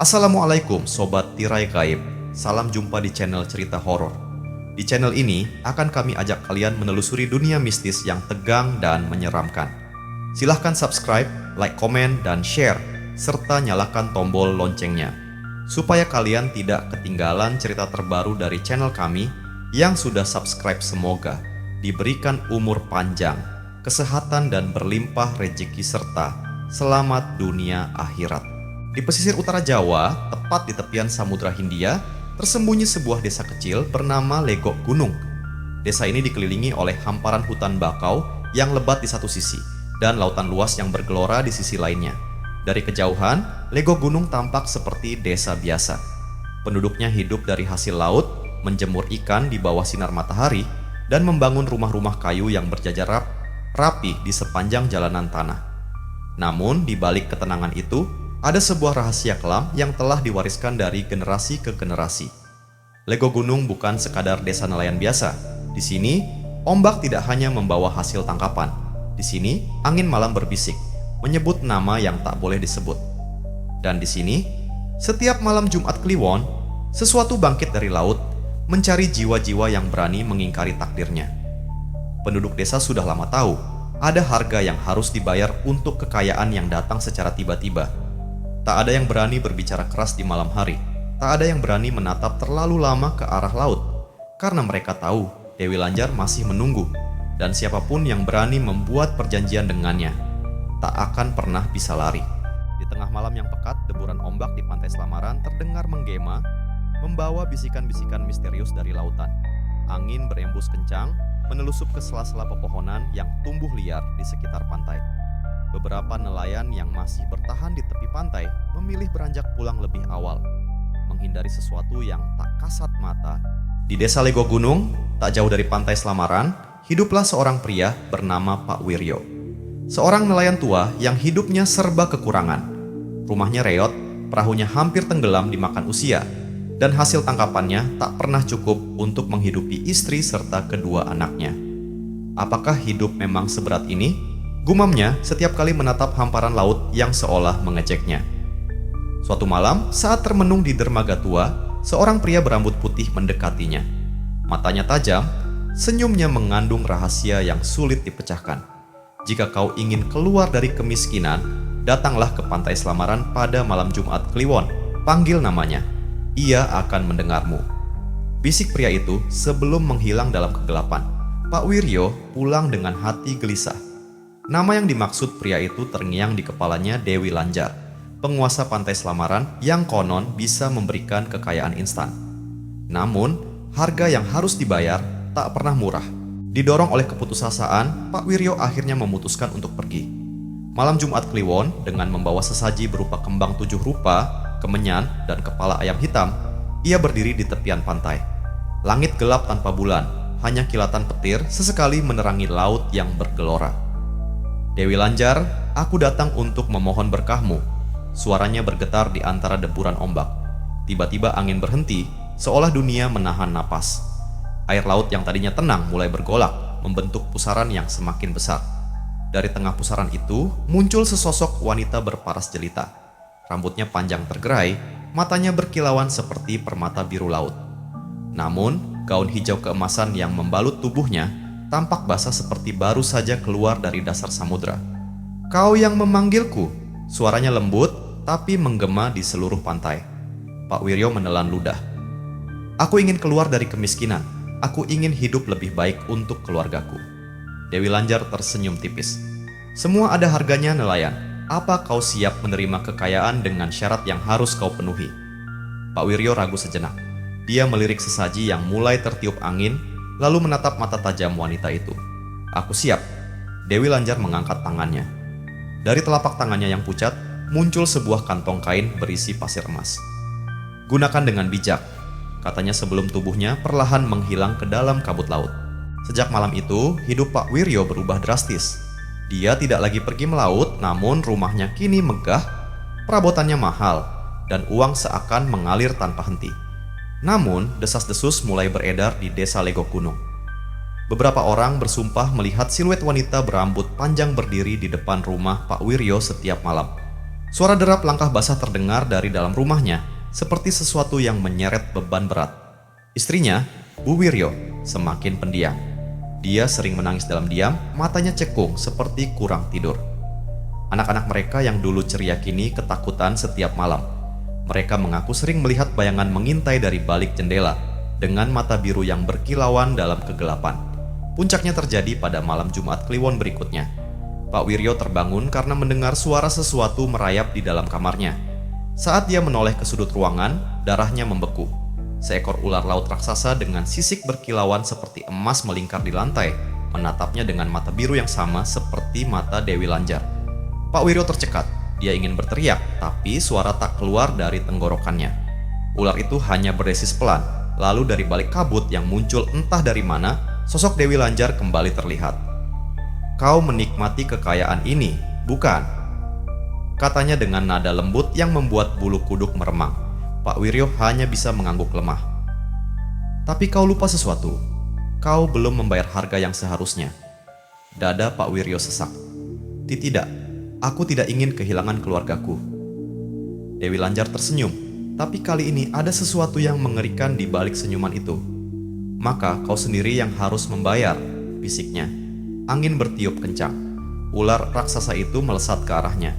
Assalamualaikum Sobat Tirai Gaib. Salam jumpa di channel cerita horor. Di channel ini akan kami ajak kalian menelusuri dunia mistis yang tegang dan menyeramkan. Silahkan subscribe, like, komen, dan share, serta nyalakan tombol loncengnya, supaya kalian tidak ketinggalan cerita terbaru dari channel kami. Yang sudah subscribe semoga diberikan umur panjang, kesehatan, dan berlimpah rezeki serta selamat dunia akhirat. Di pesisir utara Jawa, tepat di tepian Samudra Hindia, tersembunyi sebuah desa kecil bernama Legok Gunung. Desa ini dikelilingi oleh hamparan hutan bakau yang lebat di satu sisi dan lautan luas yang bergelora di sisi lainnya. Dari kejauhan, Legok Gunung tampak seperti desa biasa. Penduduknya hidup dari hasil laut, menjemur ikan di bawah sinar matahari, dan membangun rumah-rumah kayu yang berjajar rapi di sepanjang jalanan tanah. Namun, di balik ketenangan itu, ada sebuah rahasia kelam yang telah diwariskan dari generasi ke generasi. Legok Gunung bukan sekadar desa nelayan biasa. Di sini, ombak tidak hanya membawa hasil tangkapan. Di sini, angin malam berbisik, menyebut nama yang tak boleh disebut. Dan di sini, setiap malam Jumat Kliwon, sesuatu bangkit dari laut, mencari jiwa-jiwa yang berani mengingkari takdirnya. Penduduk desa sudah lama tahu, ada harga yang harus dibayar untuk kekayaan yang datang secara tiba-tiba. Tak ada yang berani berbicara keras di malam hari. Tak ada yang berani menatap terlalu lama ke arah laut, karena mereka tahu Dewi Lanjar masih menunggu, dan siapapun yang berani membuat perjanjian dengannya tak akan pernah bisa lari. Di tengah malam yang pekat, deburan ombak di pantai Selamaran terdengar menggema, membawa bisikan-bisikan misterius dari lautan. Angin berembus kencang, menelusup ke sela-sela pepohonan yang tumbuh liar di sekitar pantai. Beberapa nelayan yang masih bertahan di tepi pantai memilih beranjak pulang lebih awal, menghindari sesuatu yang tak kasat mata. Di desa Legok Gunung, tak jauh dari pantai Selamaran, hiduplah seorang pria bernama Pak Wiryo. Seorang nelayan tua yang hidupnya serba kekurangan. Rumahnya reot, perahunya hampir tenggelam dimakan usia, dan hasil tangkapannya tak pernah cukup untuk menghidupi istri serta kedua anaknya. Apakah hidup memang seberat ini? Gumamnya setiap kali menatap hamparan laut yang seolah mengejeknya. Suatu malam, saat termenung di dermaga tua, seorang pria berambut putih mendekatinya. Matanya tajam, senyumnya mengandung rahasia yang sulit dipecahkan. Jika kau ingin keluar dari kemiskinan, datanglah ke pantai Selamaran pada malam Jumat Kliwon. Panggil namanya, ia akan mendengarmu. Bisik pria itu sebelum menghilang dalam kegelapan. Pak Wiryo pulang dengan hati gelisah. Nama yang dimaksud pria itu terngiang di kepalanya Dewi Lanjar, penguasa pantai Selamaran yang konon bisa memberikan kekayaan instan. Namun, harga yang harus dibayar tak pernah murah. Didorong oleh keputusasaan, Pak Wiryo akhirnya memutuskan untuk pergi. Malam Jumat Kliwon, dengan membawa sesaji berupa kembang 7 rupa, kemenyan, dan kepala ayam hitam, ia berdiri di tepian pantai. Langit gelap tanpa bulan, hanya kilatan petir sesekali menerangi laut yang bergelora. Dewi Lanjar, aku datang untuk memohon berkahmu. Suaranya bergetar di antara deburan ombak. Tiba-tiba angin berhenti, seolah dunia menahan napas. Air laut yang tadinya tenang mulai bergolak, membentuk pusaran yang semakin besar. Dari tengah pusaran itu, muncul sesosok wanita berparas jelita. Rambutnya panjang tergerai, matanya berkilauan seperti permata biru laut. Namun, gaun hijau keemasan yang membalut tubuhnya tampak basah seperti baru saja keluar dari dasar samudra. Kau yang memanggilku, suaranya lembut tapi menggema di seluruh pantai. Pak Wiryo menelan ludah. Aku ingin keluar dari kemiskinan. Aku ingin hidup lebih baik untuk keluargaku. Dewi Lanjar tersenyum tipis. Semua ada harganya, nelayan. Apa kau siap menerima kekayaan dengan syarat yang harus kau penuhi? Pak Wiryo ragu sejenak. Dia melirik sesaji yang mulai tertiup angin, lalu menatap mata tajam wanita itu. Aku siap. Dewi Lanjar mengangkat tangannya. Dari telapak tangannya yang pucat, muncul sebuah kantong kain berisi pasir emas. Gunakan dengan bijak, katanya sebelum tubuhnya perlahan menghilang ke dalam kabut laut. Sejak malam itu, hidup Pak Wiryo berubah drastis. Dia tidak lagi pergi melaut, namun rumahnya kini megah, perabotannya mahal, dan uang seakan mengalir tanpa henti. Namun, desas-desus mulai beredar di desa Legok Gunung. Beberapa orang bersumpah melihat siluet wanita berambut panjang berdiri di depan rumah Pak Wiryo setiap malam. Suara derap langkah basah terdengar dari dalam rumahnya, seperti sesuatu yang menyeret beban berat. Istrinya, Bu Wiryo, semakin pendiam. Dia sering menangis dalam diam, matanya cekung seperti kurang tidur. Anak-anak mereka yang dulu ceria kini ketakutan setiap malam. Mereka mengaku sering melihat bayangan mengintai dari balik jendela, dengan mata biru yang berkilauan dalam kegelapan. Puncaknya terjadi pada malam Jumat Kliwon berikutnya. Pak Wiryo terbangun karena mendengar suara sesuatu merayap di dalam kamarnya. Saat dia menoleh ke sudut ruangan, darahnya membeku. Seekor ular laut raksasa dengan sisik berkilauan seperti emas melingkar di lantai, menatapnya dengan mata biru yang sama seperti mata Dewi Lanjar. Pak Wiryo tercekat. Dia ingin berteriak, tapi suara tak keluar dari tenggorokannya. Ular itu hanya berdesis pelan, lalu dari balik kabut yang muncul entah dari mana, sosok Dewi Lanjar kembali terlihat. "Kau menikmati kekayaan ini, bukan?" katanya dengan nada lembut yang membuat bulu kuduk meremang. Pak Wiryo hanya bisa mengangguk lemah. "Tapi kau lupa sesuatu. Kau belum membayar harga yang seharusnya." Dada Pak Wiryo sesak. "Tidak, aku tidak ingin kehilangan keluargaku." Dewi Lanjar tersenyum, tapi kali ini ada sesuatu yang mengerikan di balik senyuman itu. "Maka kau sendiri yang harus membayar," bisiknya. Angin bertiup kencang. Ular raksasa itu melesat ke arahnya.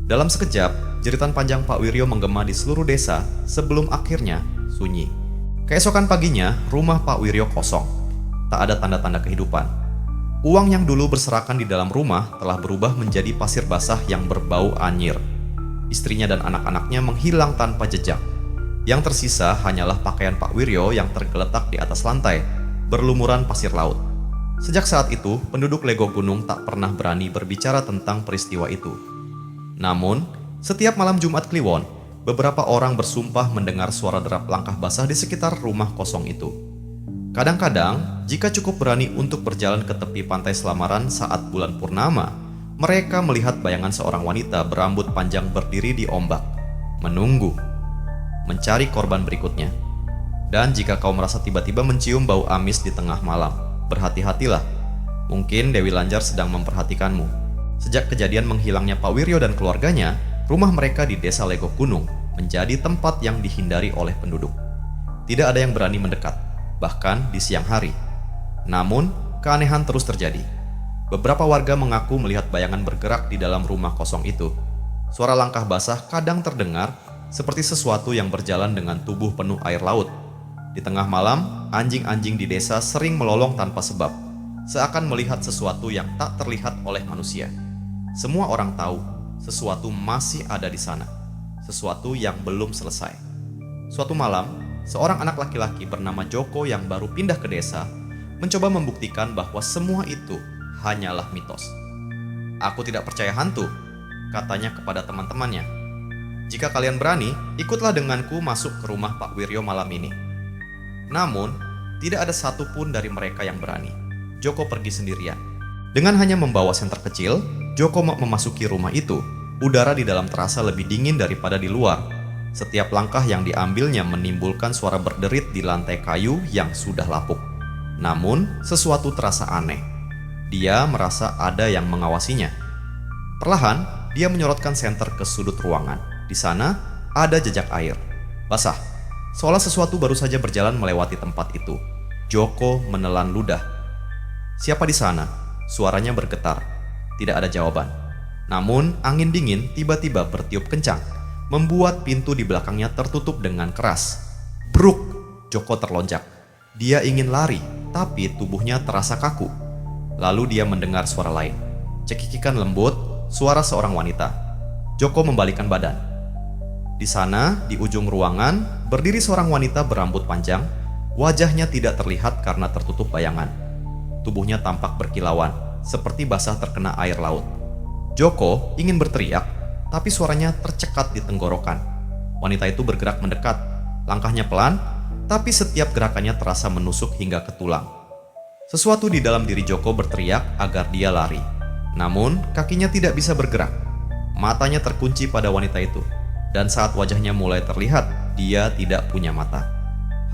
Dalam sekejap, jeritan panjang Pak Wiryo menggema di seluruh desa sebelum akhirnya sunyi. Keesokan paginya, rumah Pak Wiryo kosong. Tak ada tanda-tanda kehidupan. Uang yang dulu berserakan di dalam rumah telah berubah menjadi pasir basah yang berbau anyir. Istrinya dan anak-anaknya menghilang tanpa jejak. Yang tersisa hanyalah pakaian Pak Wiryo yang tergeletak di atas lantai, berlumuran pasir laut. Sejak saat itu, penduduk Lego Gunung tak pernah berani berbicara tentang peristiwa itu. Namun, setiap malam Jumat Kliwon, beberapa orang bersumpah mendengar suara derap langkah basah di sekitar rumah kosong itu. Kadang-kadang, jika cukup berani untuk berjalan ke tepi pantai Selamaran saat bulan purnama, mereka melihat bayangan seorang wanita berambut panjang berdiri di ombak, menunggu, mencari korban berikutnya. Dan jika kau merasa tiba-tiba mencium bau amis di tengah malam, berhati-hatilah, mungkin Dewi Lanjar sedang memperhatikanmu. Sejak kejadian menghilangnya Pak Wiryo dan keluarganya, rumah mereka di desa Lego Gunung menjadi tempat yang dihindari oleh penduduk. Tidak ada yang berani mendekat, bahkan di siang hari. Namun, keanehan terus terjadi. Beberapa warga mengaku melihat bayangan bergerak di dalam rumah kosong itu. Suara langkah basah kadang terdengar seperti sesuatu yang berjalan dengan tubuh penuh air laut. Di tengah malam, anjing-anjing di desa sering melolong tanpa sebab, seakan melihat sesuatu yang tak terlihat oleh manusia. Semua orang tahu, sesuatu masih ada di sana, sesuatu yang belum selesai. Suatu malam, seorang anak laki-laki bernama Joko yang baru pindah ke desa, mencoba membuktikan bahwa semua itu hanyalah mitos. "Aku tidak percaya hantu," katanya kepada teman-temannya. "Jika kalian berani, ikutlah denganku masuk ke rumah Pak Wiryo malam ini." Namun, tidak ada satupun dari mereka yang berani. Joko pergi sendirian. Dengan hanya membawa senter kecil, Joko memasuki rumah itu. Udara di dalam terasa lebih dingin daripada di luar. Setiap langkah yang diambilnya menimbulkan suara berderit di lantai kayu yang sudah lapuk. Namun, sesuatu terasa aneh. Dia merasa ada yang mengawasinya. Perlahan, dia menyorotkan senter ke sudut ruangan. Di sana, ada jejak air basah. Seolah sesuatu baru saja berjalan melewati tempat itu. Joko menelan ludah. "Siapa di sana?" Suaranya bergetar. Tidak ada jawaban. Namun, angin dingin tiba-tiba bertiup kencang, membuat pintu di belakangnya tertutup dengan keras. Bruk! Joko terlonjak. Dia ingin lari, tapi tubuhnya terasa kaku. Lalu dia mendengar suara lain. Cekikikan lembut, suara seorang wanita. Joko membalikkan badan. Di sana, di ujung ruangan, berdiri seorang wanita berambut panjang. Wajahnya tidak terlihat karena tertutup bayangan. Tubuhnya tampak berkilauan, seperti basah terkena air laut. Joko ingin berteriak, tapi suaranya tercekat di tenggorokan. Wanita itu bergerak mendekat. Langkahnya pelan, tapi setiap gerakannya terasa menusuk hingga ke tulang. Sesuatu di dalam diri Joko berteriak agar dia lari. Namun, kakinya tidak bisa bergerak. Matanya terkunci pada wanita itu. Dan saat wajahnya mulai terlihat, dia tidak punya mata.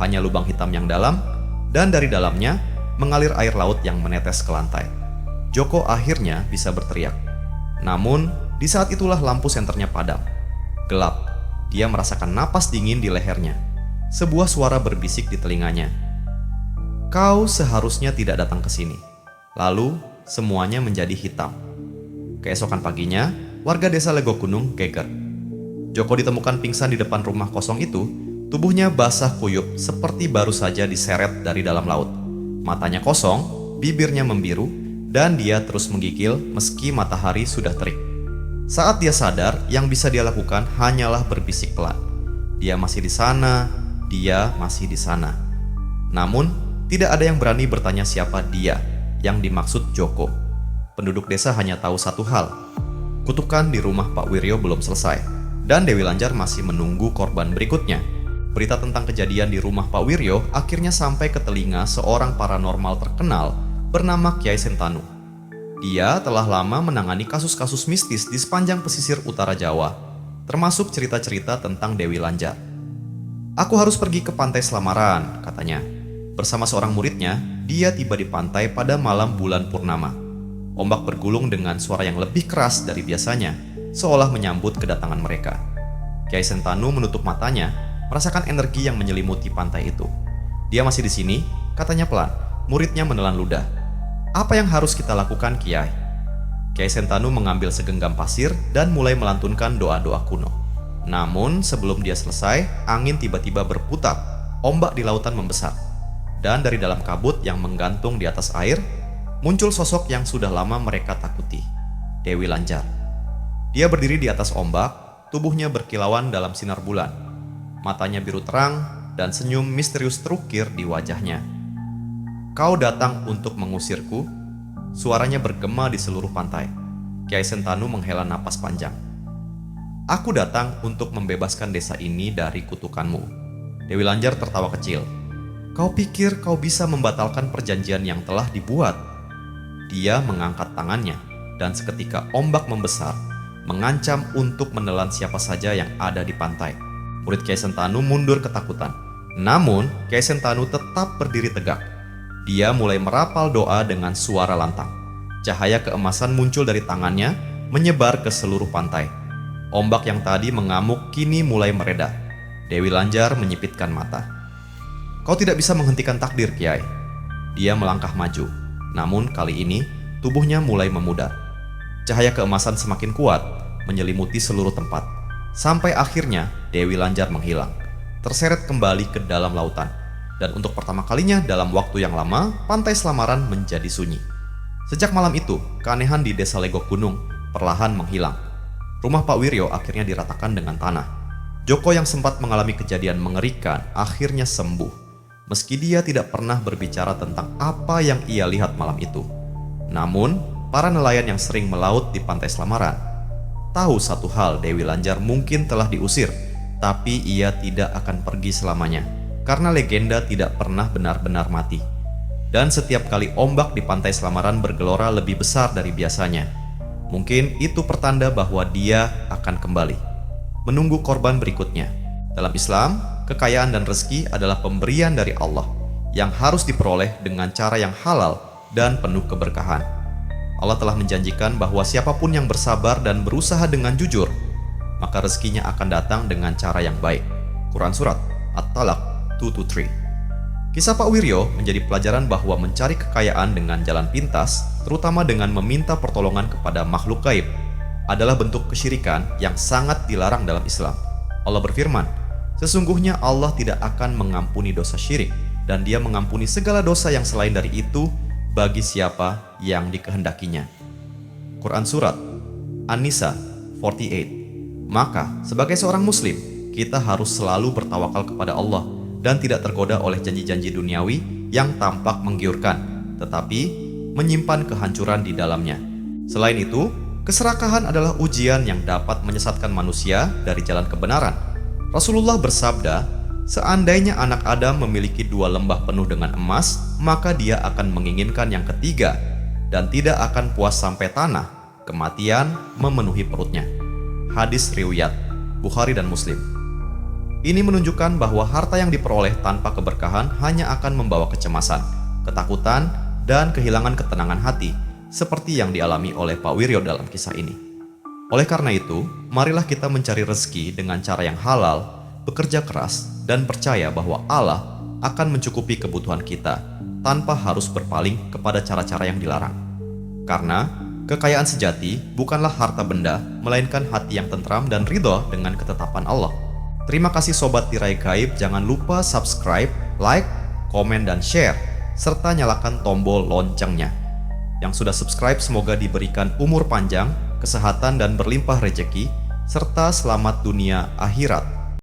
Hanya lubang hitam yang dalam, dan dari dalamnya mengalir air laut yang menetes ke lantai. Joko akhirnya bisa berteriak. Namun, Di saat itulah lampu senternya padam. Gelap. Dia merasakan napas dingin di lehernya. Sebuah suara berbisik di telinganya. "Kau seharusnya tidak datang ke sini." Lalu semuanya menjadi hitam. Keesokan paginya, warga desa Legok Gunung geger. Joko ditemukan pingsan di depan rumah kosong itu. Tubuhnya basah kuyup seperti baru saja diseret dari dalam laut. Matanya kosong, bibirnya membiru, dan dia terus menggigil meski matahari sudah terik. Saat dia sadar, yang bisa dia lakukan hanyalah berbisik pelan. Dia masih di sana, dia masih di sana. Namun, tidak ada yang berani bertanya siapa dia yang dimaksud Joko. Penduduk desa hanya tahu satu hal. Kutukan di rumah Pak Wiryo belum selesai, dan Dewi Lanjar masih menunggu korban berikutnya. Berita tentang kejadian di rumah Pak Wiryo akhirnya sampai ke telinga seorang paranormal terkenal bernama Kyai Sentanu. Dia telah lama menangani kasus-kasus mistis di sepanjang pesisir utara Jawa, termasuk cerita-cerita tentang Dewi Lanjar. "Aku harus pergi ke pantai Selamaran," katanya. Bersama seorang muridnya, dia tiba di pantai pada malam bulan purnama. Ombak bergulung dengan suara yang lebih keras dari biasanya, seolah menyambut kedatangan mereka. Kyai Sentanu menutup matanya, merasakan energi yang menyelimuti pantai itu. "Dia masih di sini," katanya pelan. Muridnya menelan ludah. "Apa yang harus kita lakukan, Kiai?" Kyai Sentanu mengambil segenggam pasir dan mulai melantunkan doa-doa kuno. Namun sebelum dia selesai, angin tiba-tiba berputar, ombak di lautan membesar. Dan dari dalam kabut yang menggantung di atas air, muncul sosok yang sudah lama mereka takuti, Dewi Lanjar. Dia berdiri di atas ombak, tubuhnya berkilauan dalam sinar bulan. Matanya biru terang dan senyum misterius terukir di wajahnya. "Kau datang untuk mengusirku?" Suaranya bergema di seluruh pantai. Kyai Sentanu menghela napas panjang. "Aku datang untuk membebaskan desa ini dari kutukanmu." Dewi Lanjar tertawa kecil. "Kau pikir kau bisa membatalkan perjanjian yang telah dibuat?" Dia mengangkat tangannya, dan seketika ombak membesar, mengancam untuk menelan siapa saja yang ada di pantai. Murid Kyai Sentanu mundur ketakutan. Namun, Kyai Sentanu tetap berdiri tegak. Dia mulai merapal doa dengan suara lantang. Cahaya keemasan muncul dari tangannya, menyebar ke seluruh pantai. Ombak yang tadi mengamuk kini mulai mereda. Dewi Lanjar menyipitkan mata. "Kau tidak bisa menghentikan takdir, Kiai." Dia melangkah maju. Namun kali ini, tubuhnya mulai memudar. Cahaya keemasan semakin kuat, menyelimuti seluruh tempat. Sampai akhirnya, Dewi Lanjar menghilang, terseret kembali ke dalam lautan. Dan untuk pertama kalinya dalam waktu yang lama, pantai Selamaran menjadi sunyi. Sejak malam itu, keanehan di desa Legok Gunung perlahan menghilang. Rumah Pak Wiryo akhirnya diratakan dengan tanah. Joko yang sempat mengalami kejadian mengerikan akhirnya sembuh, meski dia tidak pernah berbicara tentang apa yang ia lihat malam itu. Namun, para nelayan yang sering melaut di pantai Selamaran tahu satu hal, Dewi Lanjar mungkin telah diusir, tapi ia tidak akan pergi selamanya. Karena legenda tidak pernah benar-benar mati. Dan setiap kali ombak di pantai Selamaran bergelora lebih besar dari biasanya. Mungkin itu pertanda bahwa dia akan kembali, menunggu korban berikutnya. Dalam Islam, kekayaan dan rezeki adalah pemberian dari Allah yang harus diperoleh dengan cara yang halal dan penuh keberkahan. Allah telah menjanjikan bahwa siapapun yang bersabar dan berusaha dengan jujur, maka rezekinya akan datang dengan cara yang baik. Quran Surat At-Talaq 2-3. Kisah Pak Wiryo menjadi pelajaran bahwa mencari kekayaan dengan jalan pintas, terutama dengan meminta pertolongan kepada makhluk gaib, adalah bentuk kesyirikan yang sangat dilarang dalam Islam. Allah berfirman, "Sesungguhnya Allah tidak akan mengampuni dosa syirik, dan Dia mengampuni segala dosa yang selain dari itu bagi siapa yang dikehendakinya." Quran Surat An-Nisa 48. Maka, sebagai seorang muslim, kita harus selalu bertawakal kepada Allah dan tidak tergoda oleh janji-janji duniawi yang tampak menggiurkan, tetapi menyimpan kehancuran di dalamnya. Selain itu, keserakahan adalah ujian yang dapat menyesatkan manusia dari jalan kebenaran. Rasulullah bersabda, "Seandainya anak Adam memiliki 2 lembah penuh dengan emas, maka dia akan menginginkan yang ketiga, dan tidak akan puas sampai tanah, kematian memenuhi perutnya." Hadis riwayat Bukhari dan Muslim. Ini menunjukkan bahwa harta yang diperoleh tanpa keberkahan hanya akan membawa kecemasan, ketakutan, dan kehilangan ketenangan hati, seperti yang dialami oleh Pak Wiryo dalam kisah ini. Oleh karena itu, marilah kita mencari rezeki dengan cara yang halal, bekerja keras, dan percaya bahwa Allah akan mencukupi kebutuhan kita tanpa harus berpaling kepada cara-cara yang dilarang. Karena kekayaan sejati bukanlah harta benda, melainkan hati yang tentram dan ridho dengan ketetapan Allah. Terima kasih Sobat Tirai Gaib, jangan lupa subscribe, like, komen, dan share, serta nyalakan tombol loncengnya. Yang sudah subscribe semoga diberikan umur panjang, kesehatan, dan berlimpah rejeki, serta selamat dunia akhirat.